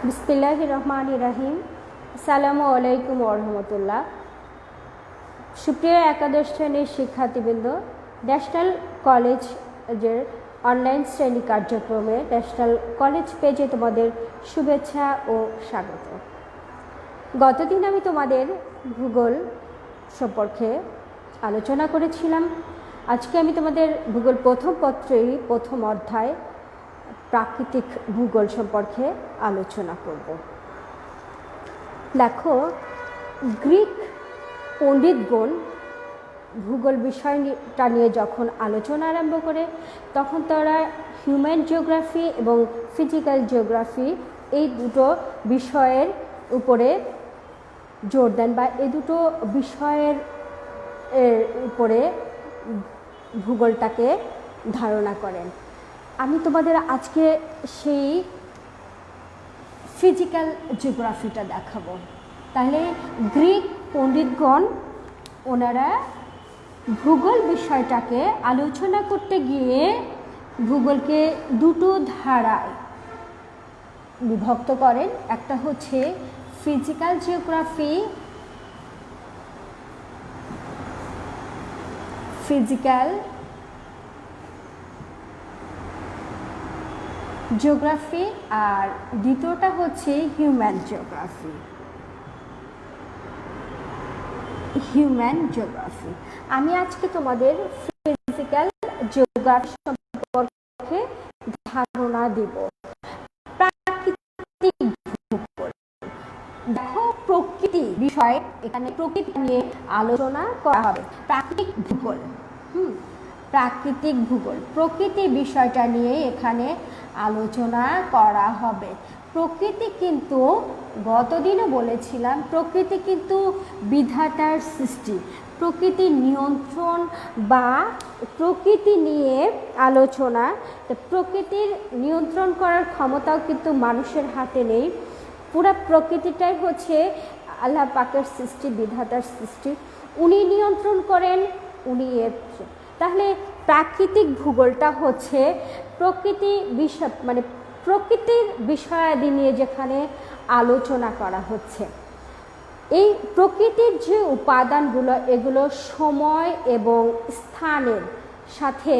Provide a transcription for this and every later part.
বিসমিল্লাহির রহমানির রহিম। আসসালামু আলাইকুম ওয়া রাহমাতুল্লাহ। সুপ্রিয় একাদশ শ্রেণীর শিক্ষার্থীবৃন্দ, ন্যাশনাল কলেজের অনলাইন শ্রেণী কার্যক্রমে ন্যাশনাল কলেজ পেজে তোমাদের শুভেচ্ছা ও স্বাগত। গতদিন আমি তোমাদের ভূগোল সম্পর্কে আলোচনা করেছিলাম। আজকে আমি তোমাদের ভূগোল প্রথম পত্রেরই প্রথম অধ্যায় প্রাকৃতিক ভূগোল সম্পর্কে আলোচনা করব। দেখো, গ্রিক পণ্ডিতগণ ভূগোল বিষয়টা নিয়ে যখন আলোচনা আরম্ভ করে তখন তারা হিউম্যান জিওগ্রাফি এবং ফিজিক্যাল জিওগ্রাফি এই দুটো বিষয়ের উপরে জোর দেন, বা এই দুটো বিষয়ের উপরে ভূগোলটাকে ধারণা করেন। আমি তোমাদের আজকে সেই ফিজিক্যাল জিওগ্রাফিটা দেখাবো। তাহলে গ্রিক পণ্ডিতগণ ওনারা ভূগোল বিষয়টাকে আলোচনা করতে গিয়ে ভূগোলকে দুটো ধারায় বিভক্ত করেন। একটা হচ্ছে ফিজিক্যাল জিওগ্রাফি, জিওগ্রাফি, আর দ্বিতীয়টা হচ্ছে হিউম্যান জিওগ্রাফি। আমি আজকে তোমাদের ফিজিক্যাল জিওগ্রাফি সম্পর্কে ধারণা দেব। প্রাকৃতিক ভূগোল, দেখো প্রকৃতি বিষয়, এখানে প্রকৃতি নিয়ে আলোচনা করা হবে। প্রাকৃতিক ভূগোল প্রকৃতি বিষয়টা নিয়ে এখানে আলোচনা করা হবে। প্রকৃতি কিন্তু গতদিনও বলেছিলাম, প্রকৃতি কিন্তু বিধাতার সৃষ্টি। প্রকৃতির নিয়ন্ত্রণ বা প্রকৃতি নিয়ে আলোচনা, প্রকৃতির নিয়ন্ত্রণ করার ক্ষমতাও কিন্তু মানুষের হাতে নেই। পুরো প্রকৃতিটাই হচ্ছে আল্লাহ পাকের সৃষ্টি, বিধাতার সৃষ্টি। উনি নিয়ন্ত্রণ করেন, উনি তাহলে প্রাকৃতিক ভূগোলটা হচ্ছে প্রকৃতি বিষয়, মানে প্রকৃতির বিষয়াদি নিয়ে যেখানে আলোচনা করা হচ্ছে। এই প্রকৃতির যে উপাদানগুলো, এগুলো সময় এবং স্থানের সাথে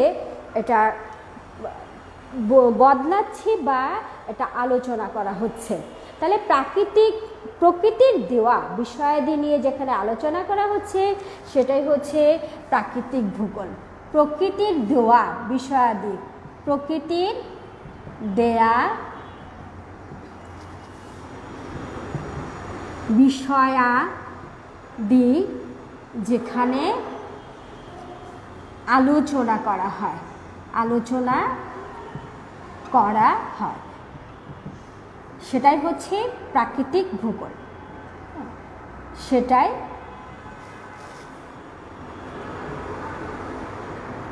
এটা বদলাচ্ছে বা এটা আলোচনা করা হচ্ছে। তাহলে প্রকৃতির দেওয়া বিষয়াদি নিয়ে যেখানে আলোচনা করা হচ্ছে সেটাই হচ্ছে প্রাকৃতিক ভূগোল। প্রকৃতির দেওয়া বিষয়াদি, প্রকৃতির দেয়া বিষয়াদি যেখানে আলোচনা করা হয় সেটাই হচ্ছে প্রাকৃতিক ভূগোল।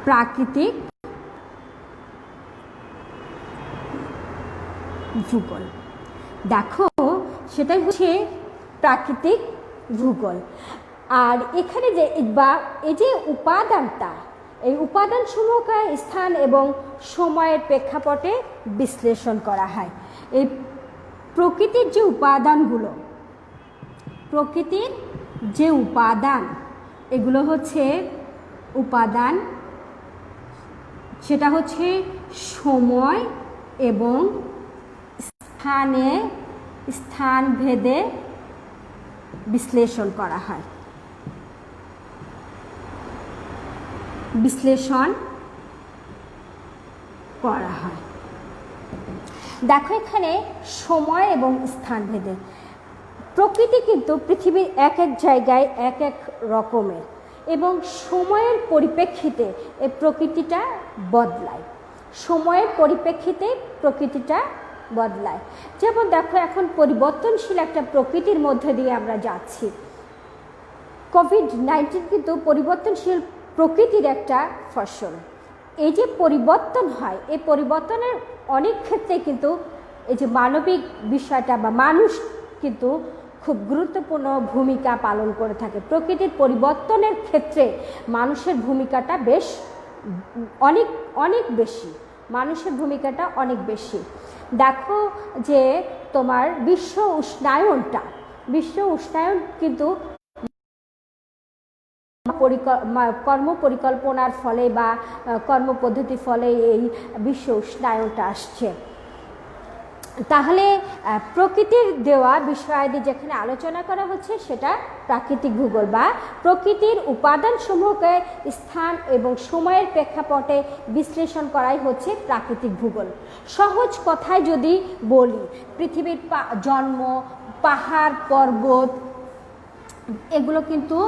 প্রাকৃতিক ভূগোল, দেখো সেটাই হচ্ছে প্রাকৃতিক ভূগোল। আর এখানে যে এই যে উপাদানটা, এই উপাদানসমূহকে স্থান এবং সময়ের প্রেক্ষাপটে বিশ্লেষণ করা হয়। এই প্রকৃতির যে উপাদান, এগুলো হচ্ছে উপাদান, সেটা হচ্ছে সময় এবং স্থান ভেদে বিশ্লেষণ করা হয়। দেখো এখানে সময় এবং স্থান ভেদে প্রকৃতি কিন্তু পৃথিবীর এক এক জায়গায় এক এক রকমের, এবং সময়ের পরিপ্রেক্ষিতে এই প্রকৃতিটা বদলায়। যেমন দেখো, এখন পরিবর্তনশীল একটা প্রকৃতির মধ্যে দিয়ে আমরা যাচ্ছি। কোভিড-19 কিন্তু পরিবর্তনশীল প্রকৃতির একটা ফসল। এই যে পরিবর্তন হয়, এই পরিবর্তনের অনেক ক্ষেত্রে কিন্তু এই যে মানবিক বিষয়টা বা মানুষ কিন্তু খুব গুরুত্বপূর্ণ ভূমিকা পালন করে থাকে। প্রকৃতির পরিবর্তনের ক্ষেত্রে মানুষের ভূমিকাটা অনেক বেশি। মানুষের ভূমিকাটা অনেক বেশি। দেখো যে তোমার বিশ্ব উষ্ণায়ন কিন্তু কর্ম পরিকল্পনার ফলে বা কর্মপদ্ধতির ফলে এই বিশ্ব উষ্ণায়নটা আসছে। তাহলে প্রকৃতির দেওয়া বিষয়াদি যেখানে আলোচনা করা হচ্ছে সেটা প্রাকৃতিক ভূগোল বা প্রকৃতির উপাদানসমূহকে স্থান এবং সময়ের প্রেক্ষাপটে বিশ্লেষণ করাই হচ্ছে প্রাকৃতিক ভূগোল। সহজ কথায় যদি বলি, পৃথিবীর জন্ম, পাহাড় পর্বত, এগুলো কিন্তু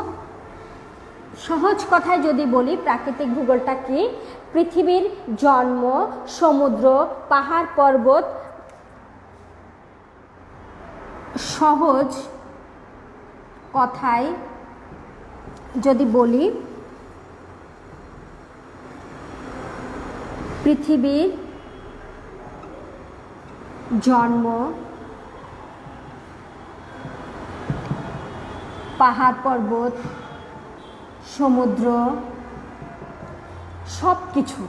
সহজ কথায় যদি বলি প্রাকৃতিক ভূগোলটা কি, পৃথিবীর জন্ম, সমুদ্র, পাহাড় পর্বত, সহজ কথায় যদি বলি পৃথিবীর জন্ম, পাহাড় পর্বত, সমুদ্র, সব কিছু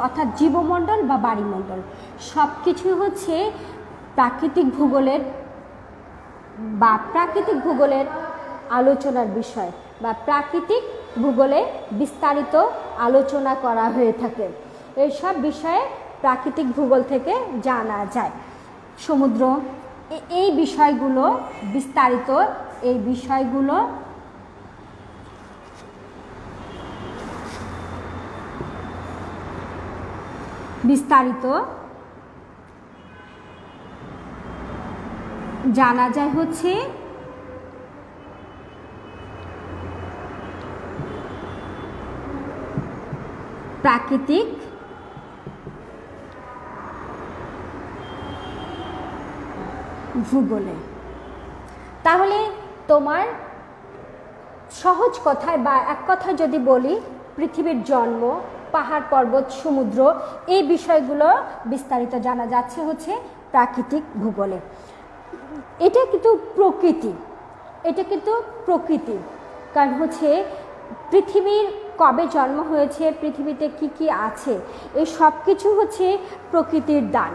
অর্থাৎ জীবমণ্ডল বা বায়ুমণ্ডল সব কিছু হচ্ছে প্রাকৃতিক ভূগোলের আলোচনার বিষয় বা প্রাকৃতিক ভূগোলে বিস্তারিত আলোচনা করা হয়ে থাকে। এইসব বিষয়ে প্রাকৃতিক ভূগোল থেকে জানা যায়। সমুদ্র, এই বিষয়গুলো বিস্তারিত, এই বিষয়গুলো বিস্তারিত জানা যায় হচ্ছে প্রাকৃতিক ভূগোলে। তাহলে তোমার সহজ কথায় বা এক কথায় যদি বলি, পৃথিবীর জন্ম, পাহাড় পর্বত, সমুদ্র, এই বিষয়গুলো বিস্তারিত জানা যাচ্ছে হচ্ছে প্রাকৃতিক ভূগোলে। এটা কিন্তু প্রকৃতি, কারণ হচ্ছে পৃথিবীর কবে জন্ম হয়েছে, পৃথিবীতে কি কি আছে, এই সব কিছু হচ্ছে প্রকৃতির দান।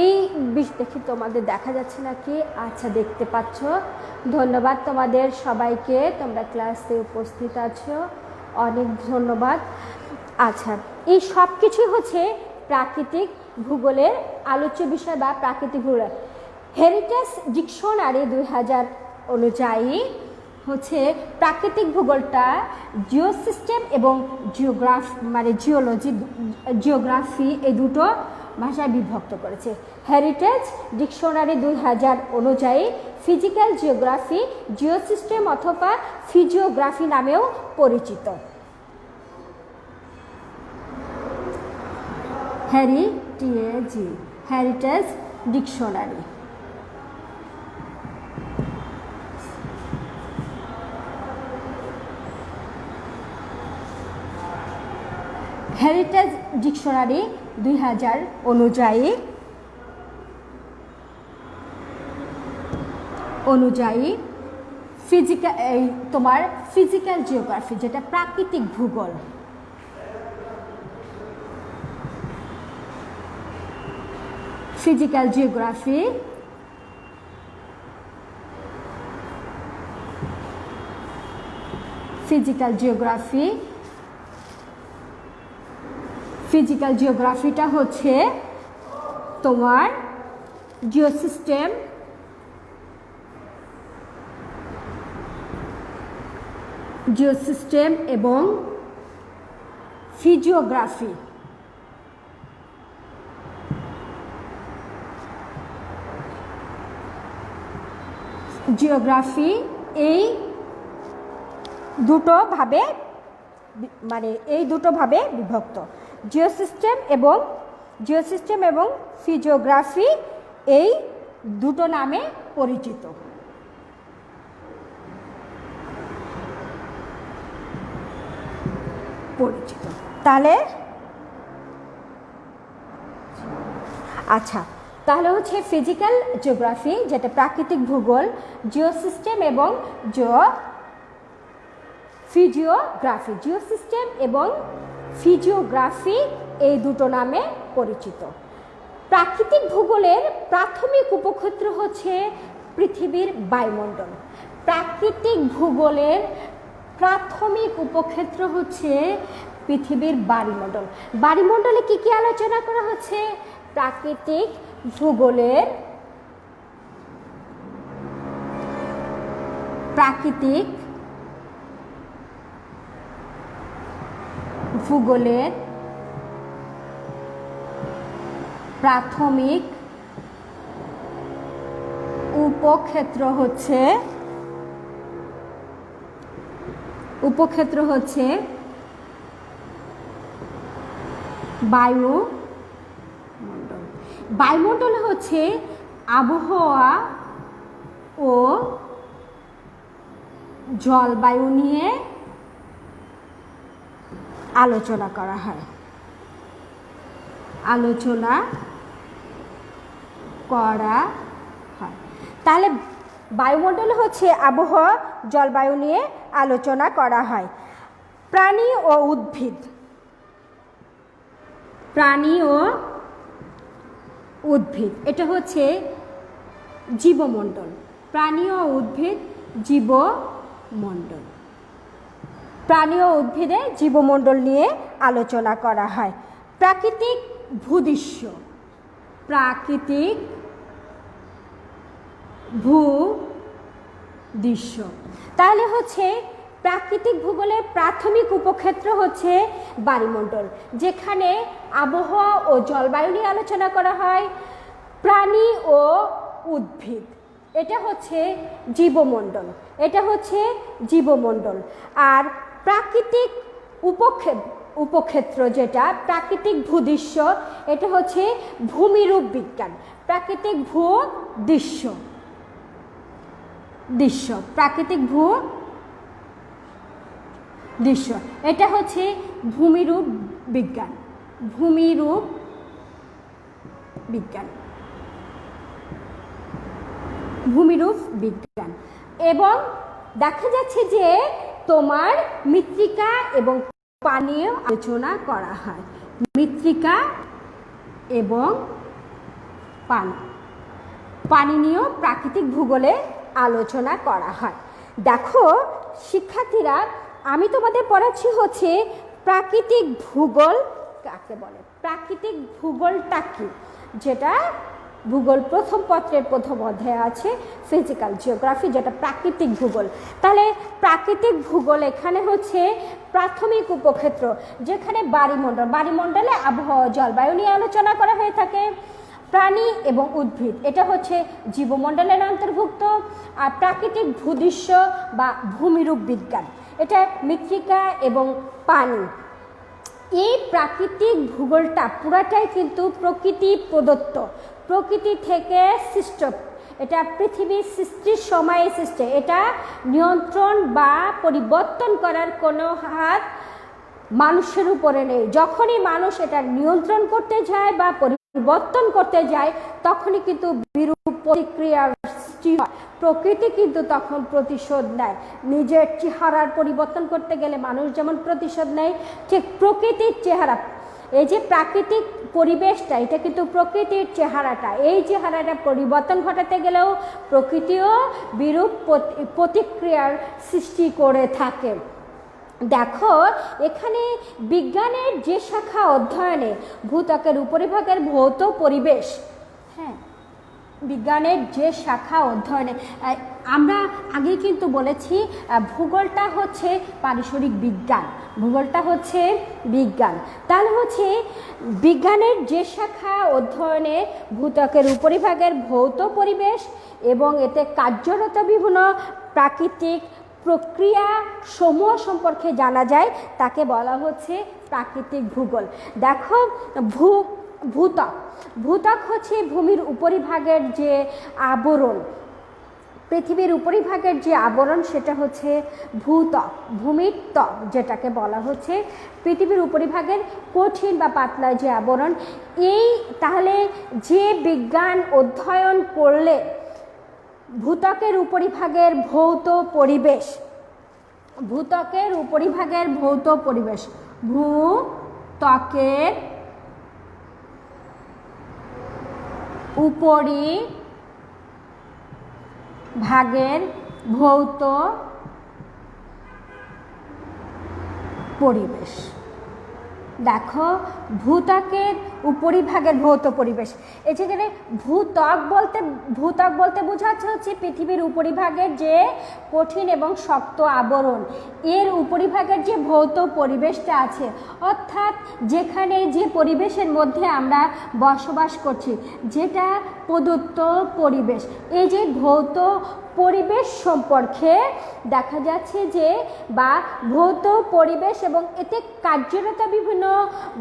এই দেখি তোমাদের দেখা যাচ্ছে নাকি? আচ্ছা, দেখতে পাচ্ছ। ধন্যবাদ তোমাদের সবাইকে, তোমরা ক্লাসে উপস্থিত আছো, অনেক ধন্যবাদ। আচ্ছা, এই সব কিছুই হচ্ছে প্রাকৃতিক ভূগোলের আলোচ্য বিষয় বা প্রাকৃতিক ভূগোল। হেরিটেজ ডিকশনারি 2000 অনুযায়ী হচ্ছে প্রাকৃতিক ভূগোলটা জিওসিস্টেম এবং জিওগ্রাফি এই দুটো ভাষায় বিভক্ত করেছে। হেরিটেজ ডিকশনারি 2000 অনুযায়ী ফিজিক্যাল জিওগ্রাফি জিওসিস্টেম অথবা ফিজিওগ্রাফি নামেও পরিচিত। Heritage dictionary. হেরিটেজ ডিকশনারি 2000 অনুযায়ী ফিজিক্যাল জিওগ্রাফি যেটা প্রাকৃতিক ভূগোল, ফিজিক্যাল জিওগ্রাফি ফিজিক্যাল জিওগ্রাফিটা হচ্ছে তোমার জিওসিস্টেম এবং ফিজিওগ্রাফি এই দুটো ভাবে বিভক্ত। জিওসিস্টেম এবং ফিজিওগ্রাফি এই দুটো নামে পরিচিত। তাহলে আচ্ছা, তাহলে হচ্ছে ফিজিক্যাল জিওগ্রাফি যেটা প্রাকৃতিক ভূগোল, জিওসিস্টেম এবং ফিজিওগ্রাফি এই দুটো নামে পরিচিত। প্রাকৃতিক ভূগোলের প্রাথমিক উপক্ষেত্র হচ্ছে পৃথিবীর বায়ুমণ্ডল। প্রাকৃতিক ভূগোলের প্রাথমিক উপক্ষেত্র হচ্ছে পৃথিবীর বায়ুমণ্ডল। বায়ুমণ্ডলে কি কি আলোচনা করা হচ্ছে? প্রাকৃতিক ভূগোলের প্রাথমিক উপক্ষেত্র হচ্ছে বায়ুমণ্ডল। বায়ুমণ্ডল হচ্ছে আবহাওয়া ও জলবায়ু নিয়ে আলোচনা করা হয়। তাহলে বায়ুমণ্ডল হচ্ছে আবহাওয়া জলবায়ু নিয়ে আলোচনা করা হয়। প্রাণী ও উদ্ভিদ এটা হচ্ছে জীবমণ্ডল। প্রাণী ও উদ্ভিদ জীবমণ্ডল। প্রাণী ও উদ্ভিদে জীবমণ্ডল নিয়ে আলোচনা করা হয়। প্রাকৃতিক ভূদৃশ্য তাহলে হচ্ছে প্রাকৃতিক ভূগোলের প্রাথমিক উপক্ষেত্র হচ্ছে বায়ুমণ্ডল, যেখানে আবহাওয়া ও জলবায়ু নিয়ে আলোচনা করা হয়। প্রাণী ও উদ্ভিদ এটা হচ্ছে জীবমণ্ডল। আর প্রাকৃতিক উপক্ষেত্র যেটা প্রাকৃতিক ভূদৃশ্য, এটা হচ্ছে ভূমিরূপ বিজ্ঞান। প্রাকৃতিক ভূদৃশ্য প্রাকৃতিক ভূদৃশ্য এটা হচ্ছে ভূমিরূপ বিজ্ঞান। এবং দেখা যাচ্ছে যে তোমার মৃত্তিকা এবং পানীয় আলোচনা করা হয়। মৃত্তিকা এবং পানি নিয়েও প্রাকৃতিক ভূগোলে আলোচনা করা হয়। দেখো শিক্ষার্থীরা, আমি তোমাদের পড়াচ্ছি হচ্ছে প্রাকৃতিক ভূগোল কাকে বলে। প্রাকৃতিক ভূগোলটা কি, যেটা ভূগোল প্রথম পত্রের প্রথম অধ্যায়ে আছে, ফিজিক্যাল জিওগ্রাফি, যেটা প্রাকৃতিক ভূগোল। তাহলে প্রাকৃতিক ভূগোল এখানে হচ্ছে প্রাথমিক উপক্ষেত্র, যেখানে বায়ুমণ্ডলে আবহাওয়া জলবায়ু নিয়ে আলোচনা করা হয়ে থাকে। প্রাণী এবং উদ্ভিদ এটা হচ্ছে জীবমণ্ডলের অন্তর্ভুক্ত। আর প্রাকৃতিক ভূদৃশ্য বা ভূমিরূপ বিজ্ঞান এটা মৃত্তিকা এবং পানি। এই প্রাকৃতিক ভূগোলটা পুরাটাই কিন্তু প্রকৃতি প্রদত্ত, প্রকৃতি থেকে সৃষ্ট। এটা পৃথিবীর সৃষ্টির সময়ে সৃষ্টি। এটা নিয়ন্ত্রণ বা পরিবর্তন করার কোনো হাত মানুষের উপরে নেই। যখনই মানুষ এটা নিয়ন্ত্রণ করতে যায় বা পরিবর্তন করতে যায়, তখনই কিন্তু বিরূপ প্রতিক্রিয়ার সৃষ্টি হয়। প্রকৃতি কিন্তু তখন প্রতিশোধ নেয়। নিজের চেহারার পরিবর্তন করতে গেলে মানুষ যেমন প্রতিশোধ নেয়, ঠিক প্রকৃতির চেহারা, এই যে প্রাকৃতিক পরিবেশটা, এটা কিন্তু প্রকৃতির চেহারাটা, এই চেহারাটা পরিবর্তন ঘটাতে গেলেও প্রকৃতিও বিরূপ প্রতিক্রিয়ার সৃষ্টি করে থাকে। দেখো এখানে বিজ্ঞানের যে শাখা অধ্যয়নে ভূত্বকের উপরিভাগের ভৌত পরিবেশ, হ্যাঁ, বিজ্ঞানের যে শাখা অধ্যয়নে আমরা আগে কিন্তু বলেছি ভূগোলটা হচ্ছে পারিসরিক বিজ্ঞান, ভূগোলটা হচ্ছে বিজ্ঞান। তাহলে হচ্ছে বিজ্ঞানের যে শাখা অধ্যয়নে ভূত্বকের উপরিভাগের ভৌত পরিবেশ এবং এতে কার্যরত বিভিন্ন প্রাকৃতিক প্রক্রিয়া সমূহ সম্পর্কে জানা যায়, তাকে বলা হচ্ছে প্রাকৃতিক ভূগোল। দেখো ভূত্বক হচ্ছে ভূমির উপরিভাগের যে আবরণ, পৃথিবীর উপরিভাগের যে আবরণ, সেটা হচ্ছে ভূত্বক, ভূমির ত্বক, যেটাকে বলা হচ্ছে পৃথিবীর উপরিভাগের কঠিন বা পাতলা যে আবরণ। এই তাহলে যে বিজ্ঞান অধ্যয়ন করলে ভূত্বকের উপরিভাগের ভৌত পরিবেশ, ভূত্বকের উপরিভাগের ভৌত পরিবেশ, ভূত্বকের উপরিভাগের ভৌত পরিবেশ। দেখো, ভূত্বকের উপরিভাগের ভৌত পরিবেশ, এই যেখানে ভূত্বক বলতে বোঝাচ্ছে হচ্ছে পৃথিবীর উপরিভাগের যে কঠিন এবং শক্ত আবরণ, এর উপরিভাগের যে ভৌত পরিবেশটা আছে, অর্থাৎ যেখানে যে পরিবেশের মধ্যে আমরা বসবাস করছি, যেটা প্রদত্ত পরিবেশ, এই যে ভৌত পরিবেশ সম্পর্কে দেখা যাচ্ছে যে বা ভৌত পরিবেশ এবং এতে কার্যরত বিভিন্ন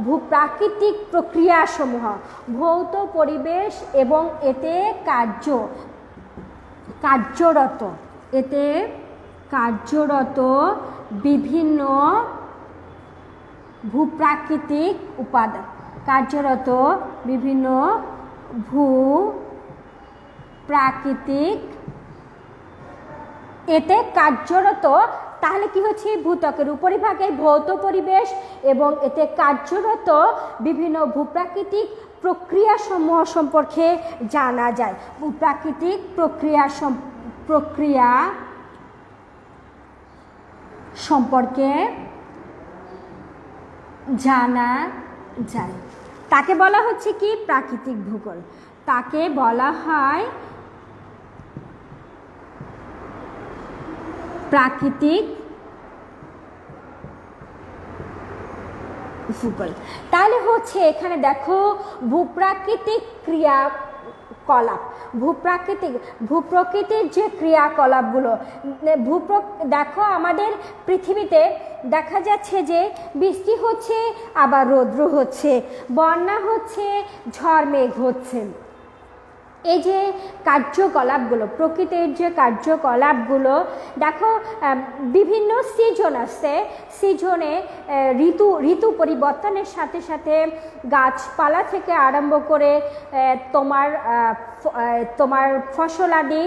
ভূপ্রাকৃতিক প্রক্রিয়াসমূহ, ভৌত পরিবেশ এবং এতে কার্যরত বিভিন্ন ভূপ্রাকৃতিক উপাদান, এতে কার্যরত, তাহলে কি হচ্ছে, ভূত্বকের উপরিভাগের ভৌত পরিবেশ এবং এতে কার্যরত বিভিন্ন ভূপ্রাকৃতিক প্রক্রিয়াসমূহ সম্পর্কে জানা যায়। ভূপ্রাকৃতিক প্রক্রিয়া সম্পর্কে জানা যায়। তাকে বলা হচ্ছে কি, প্রাকৃতিক ভূগোল। তাকে বলা হয় প্রাকৃতিক ভূগোল। তাহলে হচ্ছে এখানে দেখো ভূপ্রাকৃতিক ক্রিয়াকলাপ, ভূপ্রকৃতির যে ক্রিয়াকলাপগুলো, দেখো আমাদের পৃথিবীতে দেখা যাচ্ছে যে বৃষ্টি হচ্ছে, আবার রৌদ্র হচ্ছে, বন্যা হচ্ছে, ঝড় মেঘ হচ্ছে। এই যে কার্যকলাপগুলো, প্রকৃতির যে কার্যকলাপগুলো, দেখো বিভিন্ন সিজন আসছে, সিজনে ঋতু পরিবর্তনের সাথে সাথে গাছপালা থেকে আরম্ভ করে তোমার ফসলাদি,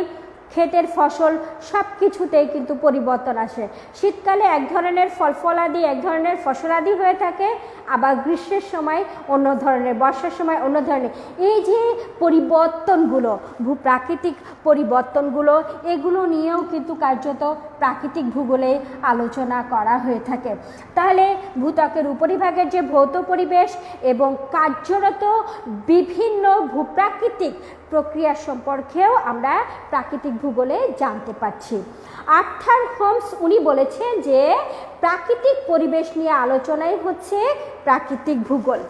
ক্ষেতের ফসল সব কিছুতেই কিন্তু পরিবর্তন আসে। শীতকালে এক ধরনের ফলাদি, এক ধরনের ফসলাদি হয়ে থাকে, আবার গ্রীষ্মের সময় অন্য ধরনের, বর্ষার সময় অন্য ধরনের। এই যে পরিবর্তনগুলো, ভূপ্রাকৃতিক পরিবর্তনগুলো, এগুলো নিয়েও কিন্তু কার্যত প্রাকৃতিক ভূগোলে আলোচনা করা হয়ে থাকে। তাহলে ভূত্বকের উপরিভাগের যে ভৌত পরিবেশ এবং কার্যরত বিভিন্ন ভূপ্রাকৃতিক প্রক্রিয়া সম্পর্কেও আমরা প্রাকৃতিক ভূগোলে জানতে পারছি। আর্থার হোমস উনি বলেছেন যে প্রাকৃতিক পরিবেশ নিয়ে আলোচনাই হচ্ছে প্রাকৃতিক ভূগোল।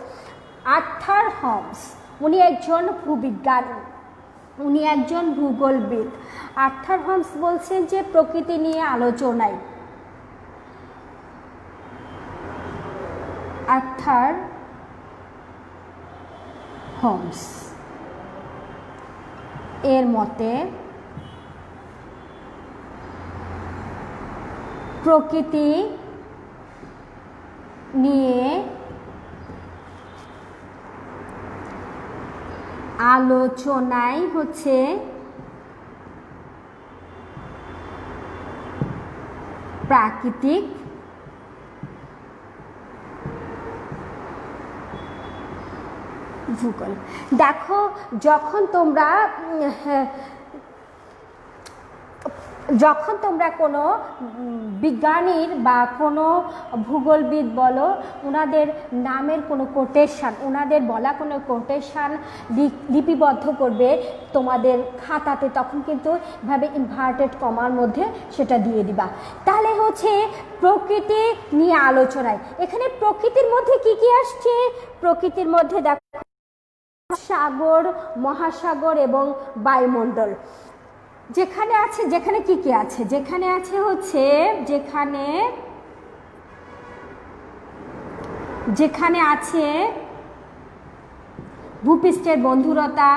আর্থার হোমস উনি একজন ভূবিজ্ঞানী, উনি একজন ভূগোলবিদ। আর্থার হোমস বলছেন যে প্রকৃতি নিয়ে আলোচনায়, আর্থার হোমস এর মতে প্রকৃতি নিয়ে আলোচনাই হচ্ছে প্রাকৃতিক ভূগোল। দেখো, যখন তোমরা কোনো বিজ্ঞানীর বা কোনো ভূগোলবিদ বলো, ওনাদের নামের কোনো কোটেশন, ওনাদের বলা কোনো কোটেশন লিপিবদ্ধ করবে তোমাদের খাতাতে, তখন কিন্তু এভাবে ইনভার্টেড কমার মধ্যে সেটা দিয়ে দিবা। তাহলে হচ্ছে প্রকৃতি নিয়ে আলোচনায়, এখানে প্রকৃতির মধ্যে কি কি আসছে? প্রকৃতির মধ্যে দেখো সাগর, মহাসাগর এবং বায়ুমণ্ডল। যেখানে কি কি আছে? যেখানে আছে হচ্ছে যেখানে আছে ভূপৃষ্ঠের বন্ধুরতা,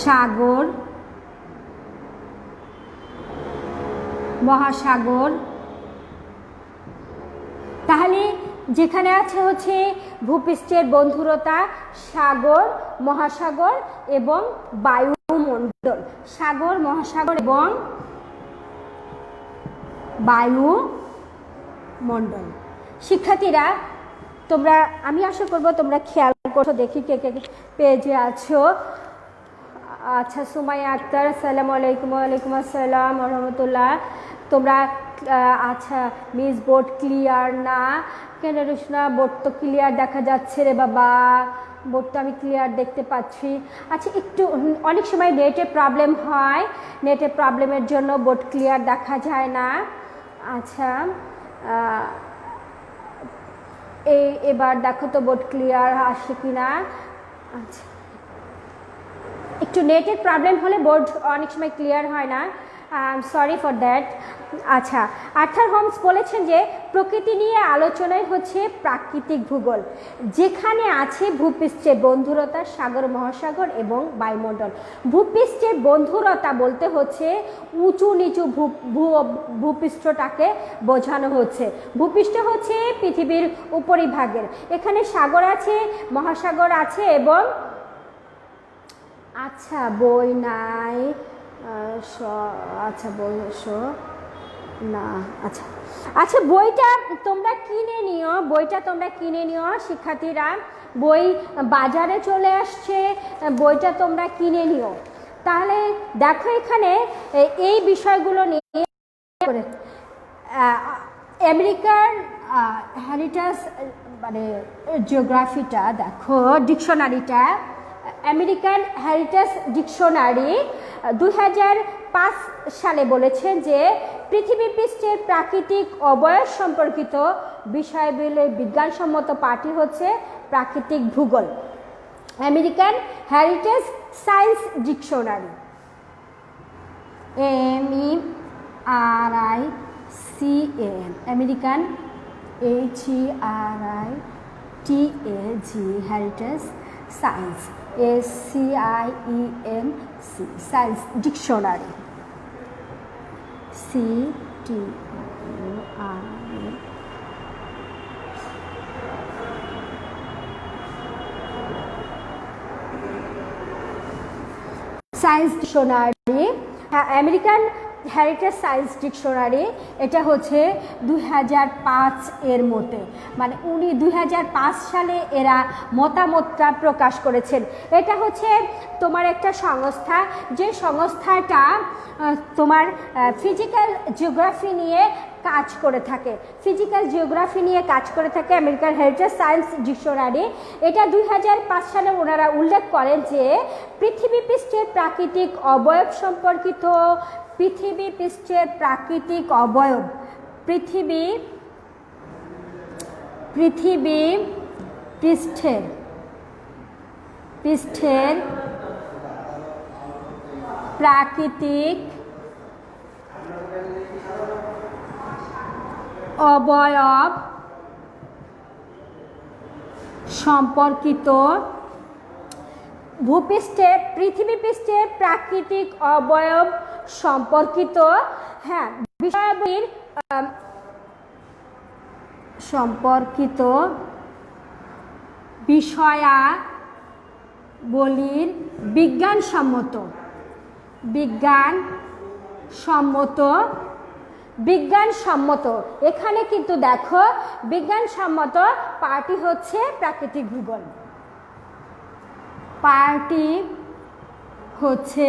সাগর, মহাসাগর। তাহলে যেখানে আছে হচ্ছে ভূপৃষ্ঠের বন্ধুরতা, সাগর, মহাসাগর এবং বায়ুমণ্ডল, সাগর মহাসাগর এবং বায়ু মণ্ডল। শিক্ষার্থীরা তোমরা, আমি আশা করব তোমরা খেয়াল করছো, দেখি কে কে পেজে আছো। আচ্ছা, সুমাইয়া আক্তার, আসসালামু আলাইকুম। ওয়ালাইকুম আসসালাম রহমতুল্লাহ। তোমরা আচ্ছা, মিস বোর্ড ক্লিয়ার না কেন রুশনা? বোর্ড তো ক্লিয়ার দেখা যাচ্ছে রে বাবা, বোর্ডটা আমি ক্লিয়ার দেখতে পাচ্ছি। আচ্ছা, একটু অনেক সময় নেটের প্রবলেম হয়, নেটের প্রবলেমের জন্য বোর্ড ক্লিয়ার দেখা যায় না। আচ্ছা, এবার দেখো তো বোর্ড ক্লিয়ার আসে কিনা। আচ্ছা, একটু নেটের প্রবলেম হলে বোর্ড অনেক সময় ক্লিয়ার হয় না, সরি ফর দ্যাট। আচ্ছা, আর্থার হোমস বলেছেন যে প্রকৃতি নিয়ে আলোচনায় হচ্ছে প্রাকৃতিক ভূগোল, যেখানে আছে ভূপৃষ্ঠের বন্ধুরতা, সাগর মহাসাগর এবং বায়ুমণ্ডল। ভূপৃষ্ঠের বন্ধুরতা বলতে হচ্ছে উঁচু নিচু ভূপৃষ্ঠটাকে বোঝানো হচ্ছে। ভূপৃষ্ঠ হচ্ছে পৃথিবীর উপরিভাগের, এখানে সাগর আছে, মহাসাগর আছে এবং আচ্ছা বই নাই, আচ্ছা বই না। আচ্ছা আচ্ছা, বইটা তোমরা কিনে নিও, বইটা তোমরা কিনে নিও শিক্ষার্থীরা। বই বাজারে চলে আসছে, বইটা তোমরা কিনে নিও। তাহলে দেখো এখানে এই বিষয়গুলো নিয়ে আমেরিকার হেরিটেজ মানে জিওগ্রাফিটা দেখো, ডিকশনারিটা, আমেরিকান হেরিটেজ ডিকশনারি 2005 সালে বলেছেন যে পৃথিবী পৃষ্ঠের প্রাকৃতিক অবয়ব সম্পর্কিত বিষয়গুলির বিজ্ঞানসম্মত পাঠই হচ্ছে প্রাকৃতিক ভূগোল। American heritage science dictionary, AMERICAN, American HERITAG, heritage science, SCIENC, science dictionary, CTURI। Science dictionary, American heritage science dictionary, এটা হচ্ছে 2005 এর মতে, মানে উনি 2005 সালে এরা মতামতটা প্রকাশ করেছেন। এটা হচ্ছে তোমার একটা সংস্থা, যে সংস্থাটা তোমার ফিজিক্যাল জিওগ্রাফি নিয়ে কাজ করে থাকে, ফিজিক্যাল জিওগ্রাফি নিয়ে কাজ করে থাকে, আমেরিকান হেরিটেজ সায়েন্স ডিকশনারি। এটা 2005 সালে ওনারা উল্লেখ করেন যে পৃথিবী পৃষ্ঠের প্রাকৃতিক অবয়ব সম্পর্কিত, পৃথিবী পৃষ্ঠের প্রাকৃতিক অবয়ব, পৃথিবী পৃষ্ঠের প্রাকৃতিক অবয়ব সম্পর্কিত, পৃথিবী পৃষ্ঠের প্রাকৃতিক অবয়ব সম্পর্কিত, হ্যাঁ, বিষয়াবলীর সম্পর্কিত বিষয়াবলীর বিজ্ঞানসম্মত, এখানে কিন্তু দেখো বিজ্ঞানসম্মত পার্টি হচ্ছে প্রাকৃতিক ভূগোল, পার্টি হচ্ছে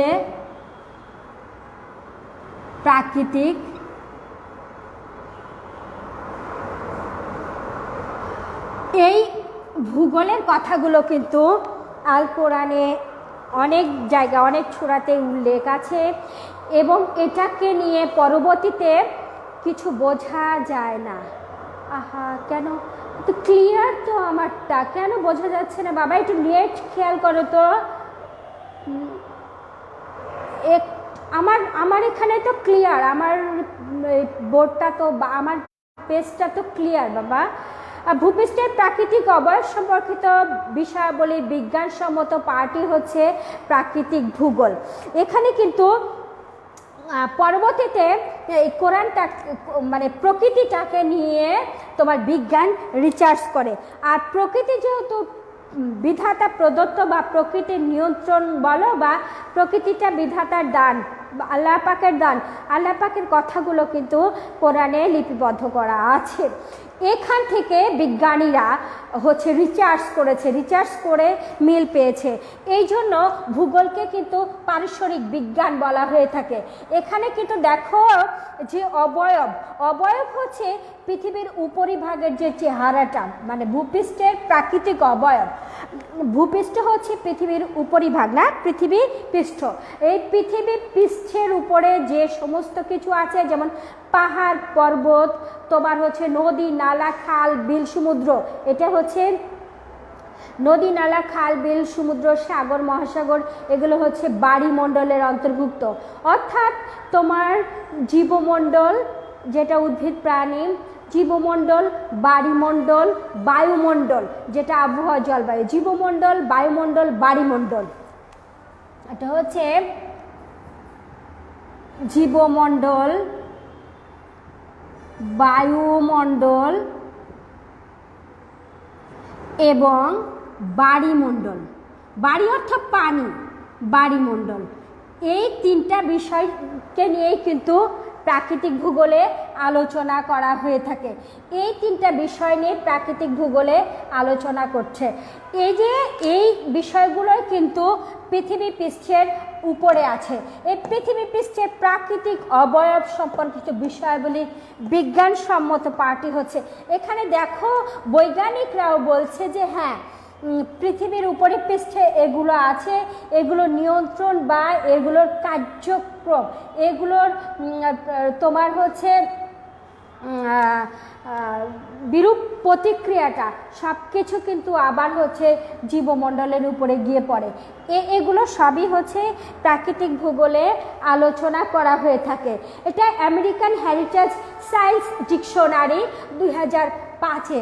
প্রাকৃতিক এই ভূগোলের কথাগুলো কিন্তু আল কোরআনে অনেক জায়গা, অনেক সূরাতে উল্লেখ আছে এবং এটাকে নিয়ে পরবর্তীতে কিছু বোঝা যায় না। আহা, কেন তো ক্লিয়ার তো আমারটা, কেন বোঝা যাচ্ছে না বাবা? একটু নেট খেয়াল করো তো। আমার এখানে তো ক্লিয়ার, আমার বোর্ডটা তো, আমার পেজটা তো ক্লিয়ার বাবা। ভূপৃষ্ঠের প্রাকৃতিক অবয়ব সম্পর্কিত বিষয়াবলী বিজ্ঞানসম্মত পার্টি হচ্ছে প্রাকৃতিক ভূগোল। এখানে কিন্তু পরবর্তীতে এই কোরআনটা মানে প্রকৃতিটাকে নিয়ে তোমার বিজ্ঞান রিসার্চ করে, আর প্রকৃতি যেহেতু বিধাতা প্রদত্ত বা প্রকৃতির নিয়ন্ত্রণ বলো বা প্রকৃতিটা বিধাতার দান, আল্লাহ পাকের দান, আল্লাহ পাকের কথাগুলো কিন্তু কোরআনে লিপিবদ্ধ করা আছে। এখান থেকে বিজ্ঞানীরা হচ্ছে রিসার্চ করে মিল পেয়েছে। এই জন্য ভূগোলকে কিন্তু পারস্পরিক বিজ্ঞান বলা হয়ে থাকে। এখানে কিন্তু দেখো যে অবয়ব হচ্ছে পৃথিবীর উপরিভাগের যে চেহারাটা, মানে ভূপৃষ্ঠের প্রাকৃতিক অবয়ব। ভূপৃষ্ঠ হচ্ছে পৃথিবীর উপরিভাগ, না পৃথিবী পৃষ্ঠ। এই পৃথিবী পৃষ্ঠের উপরে যে সমস্ত কিছু আছে, যেমন পাহাড় পর্বত, তোমার হচ্ছে নদী নালা খাল বিল সমুদ্র, এটা হচ্ছে নদী নালা খাল বিল সমুদ্র সাগর মহাসাগর, এগুলো হচ্ছে বায়ুমণ্ডলের অন্তর্ভুক্ত। অর্থাৎ তোমার জীবমণ্ডল যেটা উদ্ভিদ প্রাণী, জীবমণ্ডল, বায়ুমণ্ডল, বায়ুমণ্ডল যেটা আবহাওয়া জলবায়ু, জীবমণ্ডল, বায়ুমণ্ডল, বায়ুমণ্ডল, এটা হচ্ছে জীবমণ্ডল, বায়ুমণ্ডল এবং বায়ুমণ্ডল। বায়ু অর্থ পানি, বায়ুমণ্ডল, এই তিনটা বিষয়কে নিয়েই কিন্তু প্রাকৃতিক ভূগোলে আলোচনা করা হয়ে থাকে। এই তিনটা বিষয় নিয়ে প্রাকৃতিক ভূগোলে আলোচনা করছে। এই বিষয়গুলোই কিন্তু পৃথিবী পৃষ্ঠের উপরে আছে। এই পৃথিবী পৃষ্ঠের প্রাকৃতিক অবয়ব সম্পর্কিত বিষয়গুলি বিজ্ঞানসম্মত পার্টি হচ্ছে। এখানে দেখো বৈজ্ঞানিকরাও বলছে যে হ্যাঁ, পৃথিবীর উপরে পৃষ্ঠে এগুলো আছে, এগুলো নিয়ন্ত্রণ বা এগুলোর কার্যক্রম, এগুলোর তোমার হচ্ছে বিরূপ প্রতিক্রিয়াটা সব কিছু কিন্তু আবার হচ্ছে জীবমণ্ডলের উপরে গিয়ে পড়ে। এগুলো সবই হচ্ছে প্রাকৃতিক ভূগোলে আলোচনা করা হয়ে থাকে। এটা আমেরিকান হেরিটেজ সায়েন্স ডিকশনারি 2005-এ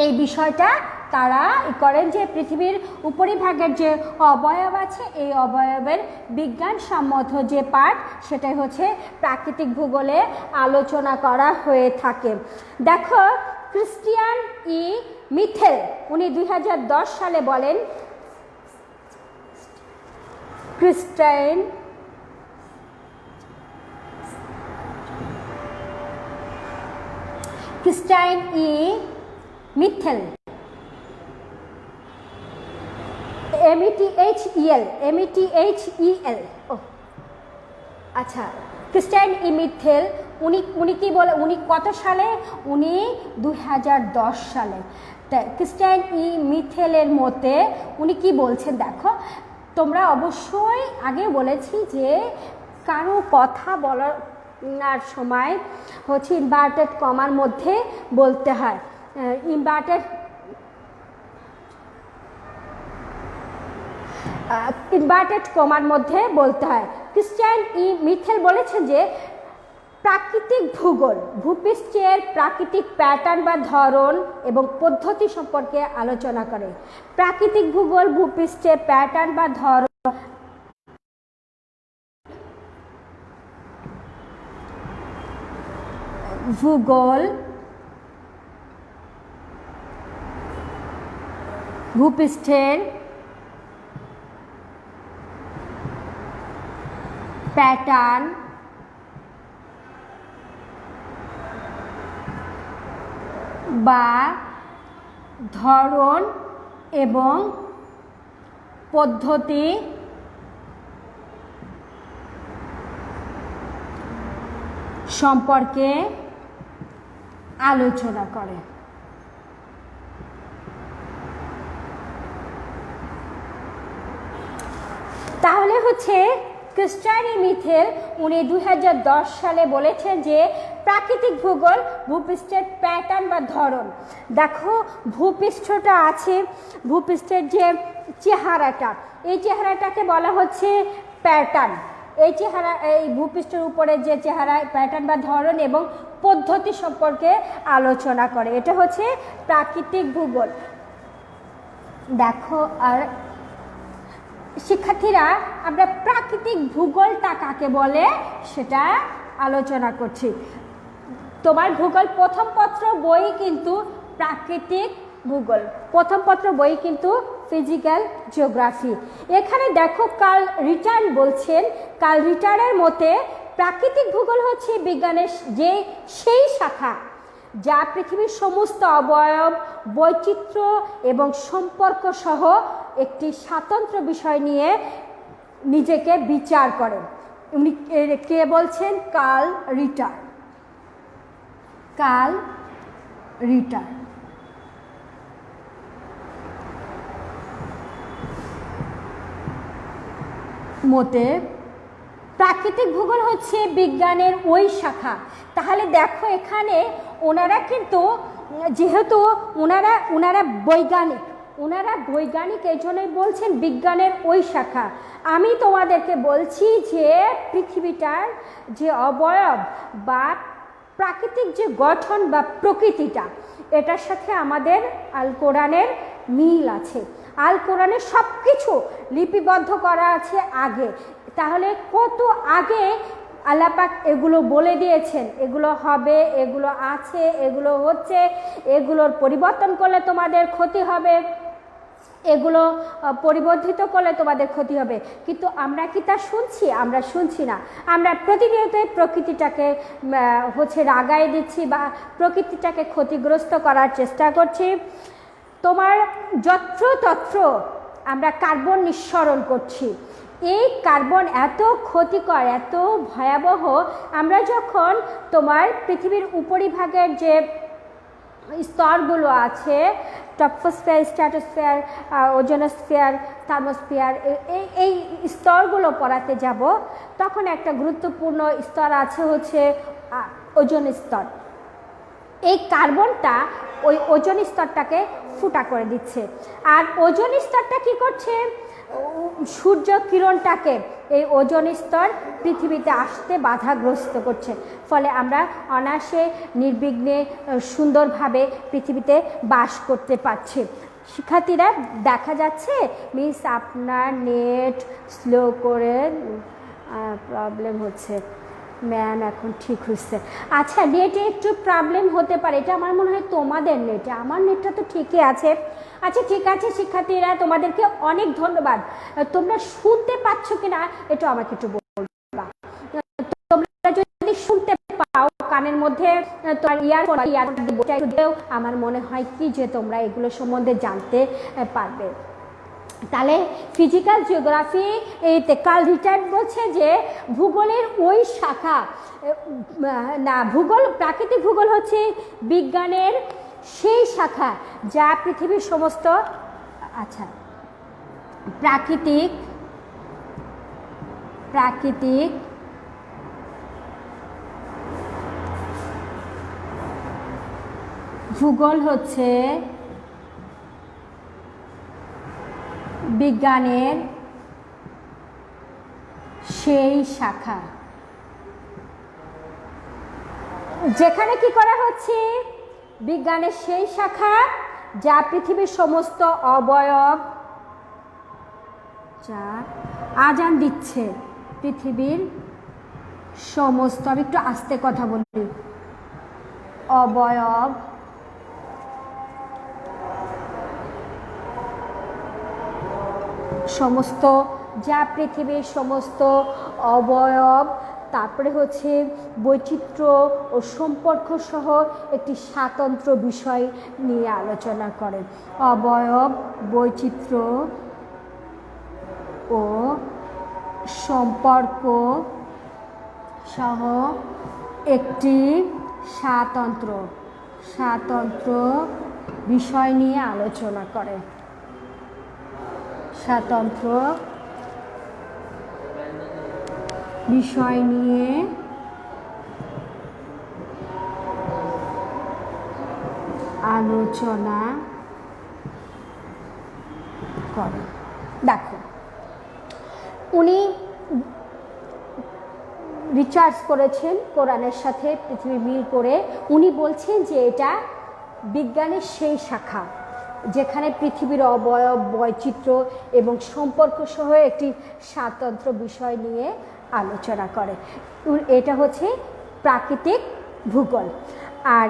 এই বিষয়টা তারা করেন যে পৃথিবীর উপরিভাগের যে অবয়ব আছে, এই অবয়বের বিজ্ঞানসম্মত যে পার্ট, সেটাই হচ্ছে প্রাকৃতিক ভূগোলে আলোচনা করা হয়ে থাকে। দেখো ক্রিস্টিয়ান ই মিথেল, উনি 2010 সালে বলেন, ক্রিস্টিয়ান ই মিথেল, METHEL, ও আচ্ছা, ক্রিস্টিয়ান ই মিথেল, উনি কি বলে, উনি কত সালে, উনি 2010 সালে। ক্রিস্টিয়ান ই মিথেলের মতে উনি কি বলছেন দেখো, তোমরা অবশ্যই আগে বলেছি যে কারো কথা বলার সময় হচ্ছে ইনভার্টেড কমার মধ্যে বলতে হয়। ইনভার্টেড কমার মধ্যে বলতে হয়। ক্রিস্টিয়ান ই মিথেল বলেছেন যে প্রাকৃতিক ভূগোল ভূপৃষ্ঠের প্রাকৃতিক প্যাটার্ন বা ধরন এবং পদ্ধতি সম্পর্কে আলোচনা করে। প্রাকৃতিক ভূগোল ভূপৃষ্ঠের প্যাটার্ন বা ধরন, ভূগোল ভূপৃষ্ঠের প্যাটার্ন বা ধরন এবং পদ্ধতি সম্পর্কে আলোচনা করে। তাহলে হচ্ছে ক্রিস্টিয়ান ই মিথেল উনি 2010 সালে বলেছেন যে প্রাকৃতিক ভূগোল ভূপৃষ্ঠের প্যাটার্ন বা ধরন। দেখো ভূপৃষ্ঠটা আছে, ভূপৃষ্ঠের যে চেহারাটা, এই চেহারাটাকে বলা হচ্ছে প্যাটার্ন। এই ভূপৃষ্ঠের উপরে যে চেহারা, প্যাটার্ন বা ধরন এবং পদ্ধতি সম্পর্কে আলোচনা করে, এটা হচ্ছে প্রাকৃতিক ভূগোল। দেখো, আর শিক্ষার্থীরা আমরা প্রাকৃতিক ভূগোলটা কাকে বলে সেটা আলোচনা করছি। তোমার ভূগোল প্রথম পত্র বই কিন্তু প্রাকৃতিক ভূগোল। প্রথম পত্র বই কিন্তু ফিজিক্যাল জিওগ্রাফি। এখানে দেখো কার্ল রিটার বলছেন, কার্ল রিটারের মতে প্রাকৃতিক ভূগোল হচ্ছে বিজ্ঞানের সেই শাখা যা পৃথিবীর সমস্ত অবয়ব, বৈচিত্র্য এবং সম্পর্ক সহ একটি স্বতন্ত্র বিষয় নিয়ে নিজেকে বিচার করে। উনি কে বলছেন? কার্ল রিটার। কার্ল রিটার মতে প্রাকৃতিক ভূগোল হচ্ছে বিজ্ঞানের ওই শাখা। তাহলে দেখো এখানে ওনারা কিন্তু যেহেতু ওনারা বৈজ্ঞানিক এই জন্যই বলছেন বিজ্ঞানের ওই শাখা। আমি তোমাদেরকে বলছি যে পৃথিবীটার যে অবয়ব বা প্রাকৃতিক যে গঠন বা প্রকৃতিটা, এটার সাথে আমাদের আল কোরআনের মিল আছে। আল কোরআনে সব কিছু লিপিবদ্ধ করা আছে আগে। তাহলে কত আগে আল্লাহ পাক এগুলো বলে দিয়েছেন, এগুলো হবে, এগুলো আছে, এগুলো হচ্ছে, এগুলোর পরিবর্তন করলে তোমাদের ক্ষতি হবে, এগুলো পরিবর্ধিত করলে তোমাদের ক্ষতি হবে। কিন্তু আমরা কি তা শুনছি? আমরা শুনছি না। আমরা প্রতিনিয়ত প্রকৃতিটাকে রাগায় দিচ্ছি বা প্রকৃতিটাকে ক্ষতিগ্রস্ত করার চেষ্টা করছি। তোমার যত্রতত্র আমরা কার্বন নিঃসরণ করছি। এই কার্বন এত ক্ষতিকর, এত ভয়াবহ। আমরা যখন তোমার পৃথিবীর উপরিভাগের যে স্তরগুলো আছে, টপোস্ফিয়ার, স্ট্র্যাটোস্ফিয়ার, ওজোনোস্ফিয়ার, থার্মোস্ফিয়ার, এই স্তরগুলো পড়াতে যাব, তখন একটা গুরুত্বপূর্ণ স্তর আছে হচ্ছে ওজোন স্তর। এই কার্বনটা ওই ওজোন স্তরটাকে ফুটা করে দিচ্ছে। আর ওজোন স্তরটা কি করছে? সূর্য কিরণটাকে এই ওজোন স্তর পৃথিবীতে আসতে বাধাগ্রস্ত করছে। ফলে আমরা অনায়াসে নির্বিঘ্নে সুন্দরভাবে পৃথিবীতে বাস করতে পারছি। শিক্ষার্থীরা দেখা যাচ্ছে মিস আপনার নেট স্লো করে প্রবলেম হচ্ছে। ম্যাম এখন ঠিক হচ্ছে। আচ্ছা, নেটে একটু প্রবলেম হতে পারে, এটা আমার মনে হয় তোমাদের নেটে, আমার নেটটা তো ঠিকই আছে। আচ্ছা ঠিক আছে শিক্ষার্থীরা, তোমাদেরকে অনেক ধন্যবাদ। তোমরা শুনতে পাচ্ছ কিনা এটা আমাকে একটু বলবা। তোমরা যদি শুনতে পাও কানের মধ্যে তোমার আমার মনে হয় কি যে তোমরা এগুলো সম্বন্ধে জানতে পারবে। তাহলে ফিজিক্যাল জিওগ্রাফি এইতে কার্ল রিটার বলছে যে ভূগোলের ওই শাখা না, প্রাকৃতিক ভূগোল হচ্ছে বিজ্ঞানের সেই শাখা যা পৃথিবীর সমস্ত প্রাকৃতিক ভূগোল হচ্ছে বিজ্ঞানের সেই শাখা যেখানে কি করা হচ্ছে? বিজ্ঞানের সেই শাখা যা পৃথিবীর সমস্ত অবয়ব, যা আজান দিচ্ছে পৃথিবীর সমস্ত, আমি একটু আস্তে কথা বলি, অবয়ব, সমস্ত, যা পৃথিবীর সমস্ত অবয়ব, তারপরে হচ্ছে বৈচিত্র্য ও সম্পর্ক সহ একটি স্বতন্ত্র বিষয় নিয়ে আলোচনা করে। অবয়ব, বৈচিত্র্য ও সম্পর্ক সহ একটি স্বতন্ত্র বিষয় নিয়ে আলোচনা করে। স্বতন্ত্র বিষয় নিয়ে আলোচনা করে। দেখো, উনি রিসার্চ করেছেন কোরআনের সাথে পৃথিবী মিল করে। উনি বলছেন যে এটা বিজ্ঞানের সেই শাখা যেখানে পৃথিবীর অবয়ব, বৈচিত্র্য এবং সম্পর্ক সহ একটি স্বতন্ত্র বিষয় নিয়ে আলোচনা করে। এটা হচ্ছে প্রাকৃতিক ভূগোল। আর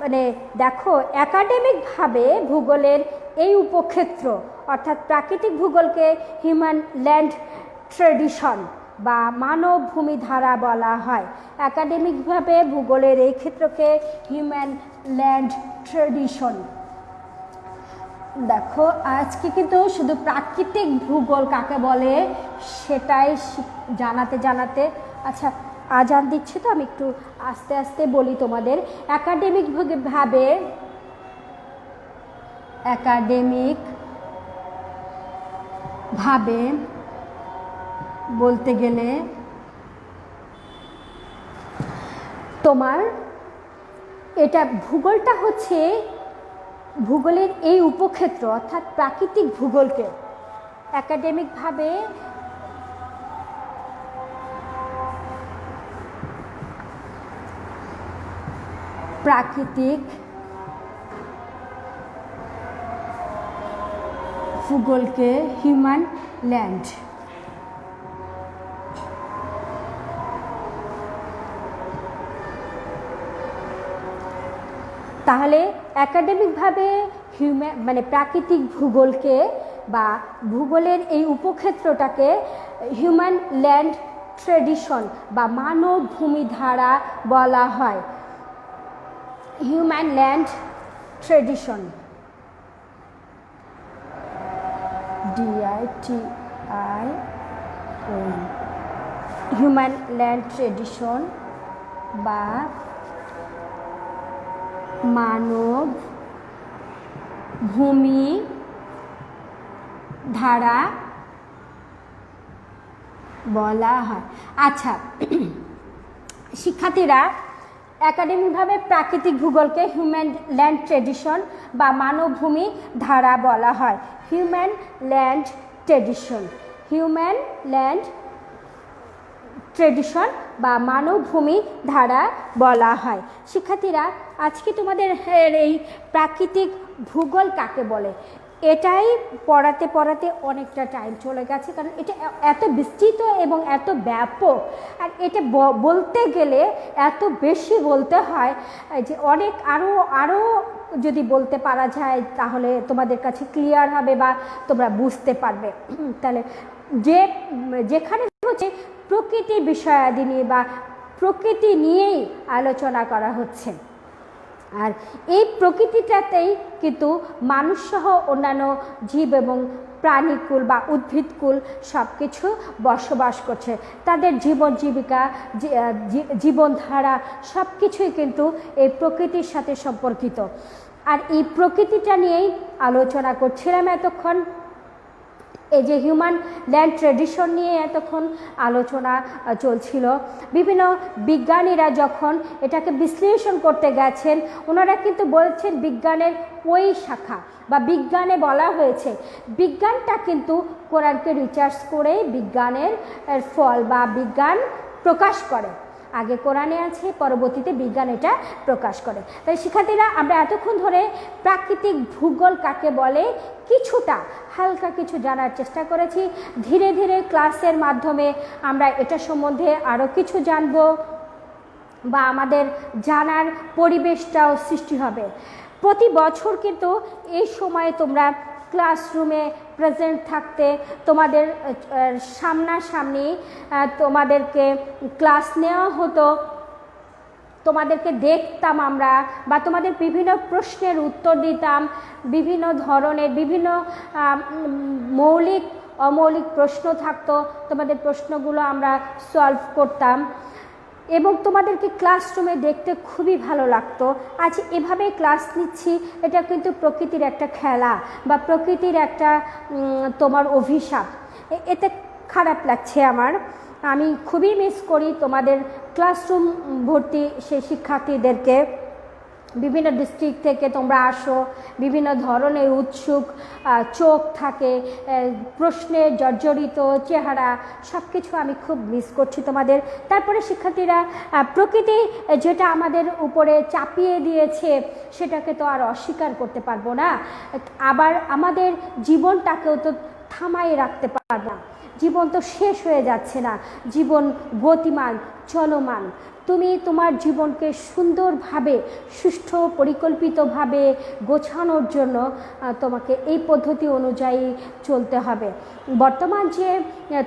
মানে দেখো, একাডেমিকভাবে ভূগোলের এই উপক্ষেত্র অর্থাৎ প্রাকৃতিক ভূগোলকে হিউম্যান ল্যান্ড ট্রেডিশন বা মানব ভূমিধারা বলা হয়। একাডেমিকভাবে ভূগোলের এই ক্ষেত্রকে হিউম্যান ল্যান্ড ট্রেডিশন। দেখো, আজকে কিন্তু শুধু প্রাকৃতিক ভূগোল কাকে বলে সেটাই জানাতে আচ্ছা, আজান দিচ্ছে তো আমি একটু আস্তে আস্তে বলি তোমাদের। একাডেমিকভাবে বলতে গেলে তোমার এটা ভূগোলটা হচ্ছে ভূগোলের এই উপক্ষেত্র অর্থাৎ প্রাকৃতিক ভূগোলকে একাডেমিকভাবে প্রাকৃতিক ভূগোলকে হিউম্যান ল্যান্ড তাহলে একাডেমিকভাবে মানে প্রাকৃতিক ভূগোলকে বা ভূগোলের এই উপক্ষেত্রটাকে হিউম্যান ল্যান্ড ট্রেডিশন বা মানব ভূমিধারা বলা হয়। Human land tradition, DITION, human land tradition বা মানব ভূমি ধারা বলা হয়। আচ্ছা শিক্ষার্থীরা, একাডেমিকভাবে প্রাকৃতিক ভূগোলকে হিউম্যান ল্যান্ড ট্রেডিশন বা মানবভূমি ধারা বলা হয়। Human land tradition, human land tradition বা মানবভূমি ধারা বলা হয়। শিক্ষার্থীরা, আজকে তোমাদের এই প্রাকৃতিক ভূগোল কাকে বলে এটাই পড়াতে অনেকটা টাইম চলে গেছে, কারণ এটা এত বিস্তৃত এবং এত ব্যাপক, আর এটা বলতে গেলে এত বেশি বলতে হয় যে অনেক আরও যদি বলতে পারা যায় তাহলে তোমাদের কাছে ক্লিয়ার হবে বা তোমরা বুঝতে পারবে। তাহলে যেখানে হচ্ছে প্রকৃতির বিষয়াদি নিয়ে বা প্রকৃতি নিয়েই আলোচনা করা হচ্ছে, আর এই প্রকৃতিটাতেই কিন্তু মানুষসহ অন্যান্য জীব এবং প্রাণীকুল বা উদ্ভিদকুল সব কিছু বসবাস করছে। তাদের জীবন জীবিকা, জীবনধারা সব কিছুই কিন্তু এই প্রকৃতির সাথে সম্পর্কিত। আর এই প্রকৃতিটা নিয়েই আলোচনা করছিলাম এতক্ষণ। এই যে হিউম্যান ল্যান্ড ট্রেডিশন নিয়ে এতক্ষণ আলোচনা চলছিল, বিভিন্ন বিজ্ঞানীরা যখন এটাকে বিশ্লেষণ করতে গেছেন ওনারা কিন্তু বলছেন বিজ্ঞানের ওই শাখা বা বিজ্ঞানে বলা হয়েছে বিজ্ঞানটা কিন্তু কোরআনকে রিসার্চ করে বিজ্ঞানের ফল বা বিজ্ঞান প্রকাশ করে। আগে কোরআনে আছে, পরবর্তীতে বিজ্ঞান এটা প্রকাশ করে। তাই শিক্ষার্থীরা, আমরা এতক্ষণ ধরে প্রাকৃতিক ভূগোল কাকে বলে কিছুটা হালকা কিছু জানার চেষ্টা করেছি। ধীরে ধীরে ক্লাসের মাধ্যমে আমরা এটা সম্বন্ধে আরও কিছু জানব বা আমাদের জানার পরিবেশটাও সৃষ্টি হবে। প্রতি বছর কিন্তু এই সময়ে তোমরা ক্লাসরুমে প্রেজেন্ট থাকতে, তোমাদের সামনাসামনি তোমাদেরকে ক্লাস নেওয়া হতো, তোমাদেরকে দেখতাম আমরা বা তোমাদের বিভিন্ন প্রশ্নের উত্তর দিতাম। বিভিন্ন ধরনের বিভিন্ন মৌলিক অমৌলিক প্রশ্ন থাকতো, তোমাদের প্রশ্নগুলো আমরা সলভ করতাম এবং তোমাদেরকে ক্লাসরুমে দেখতে খুবই ভালো লাগতো। আজ এভাবে ক্লাস নিচ্ছি, এটা কিন্তু প্রকৃতির একটা খেলা বা প্রকৃতির একটা তোমার অভিশাপ। এতে খারাপ লাগছে আমার। আমি খুবই মিস করি তোমাদের ক্লাসরুম ভর্তি সেই শিক্ষার্থীদেরকে। বিভিন্ন ডিস্ট্রিক্ট থেকে তোমরা আসো, বিভিন্ন ধরনের উৎসুক চোখ থাকে, প্রশ্নে জর্জরিত চেহারা, সব কিছু আমি খুব মিস করছি তোমাদের। তারপরে শিক্ষার্থীরা, প্রকৃতি যেটা আমাদের উপরে চাপিয়ে দিয়েছে সেটাকে তো আর অস্বীকার করতে পারবো না, আবার আমাদের জীবনটাকেও তো থামাই রাখতে পারবো না। জীবন তো শেষ হয়ে যাচ্ছে না, জীবন গতিমান, চলমান। তুমি তোমার জীবনকে সুন্দরভাবে, সুষ্ঠু পরিকল্পিতভাবে গোছানোর জন্য তোমাকে এই পদ্ধতি অনুযায়ী চলতে হবে। বর্তমান যে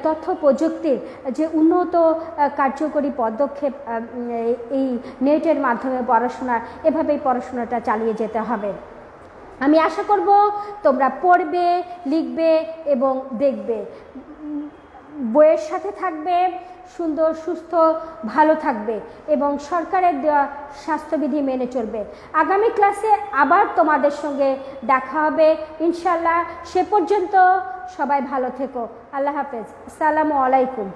তথ্য প্রযুক্তির যে উন্নত কার্যকরী পদক্ষেপ, এই নেটের মাধ্যমে পড়াশোনা, এভাবেই পড়াশোনাটা চালিয়ে যেতে হবে। আমি আশা করব তোমরা পড়বে, লিখবে এবং দেখবে, বইয়ের সাথে থাকবে, সুন্দর, সুস্থ, ভালো থাকবে এবং সরকারের দেওয়া স্বাস্থ্যবিধি মেনে চলবে। আগামী ক্লাসে আবার তোমাদের সঙ্গে দেখা হবে ইনশাল্লাহ। সে পর্যন্ত সবাই ভালো থেকো। আল্লাহ হাফেজ। আসসালামু আলাইকুম।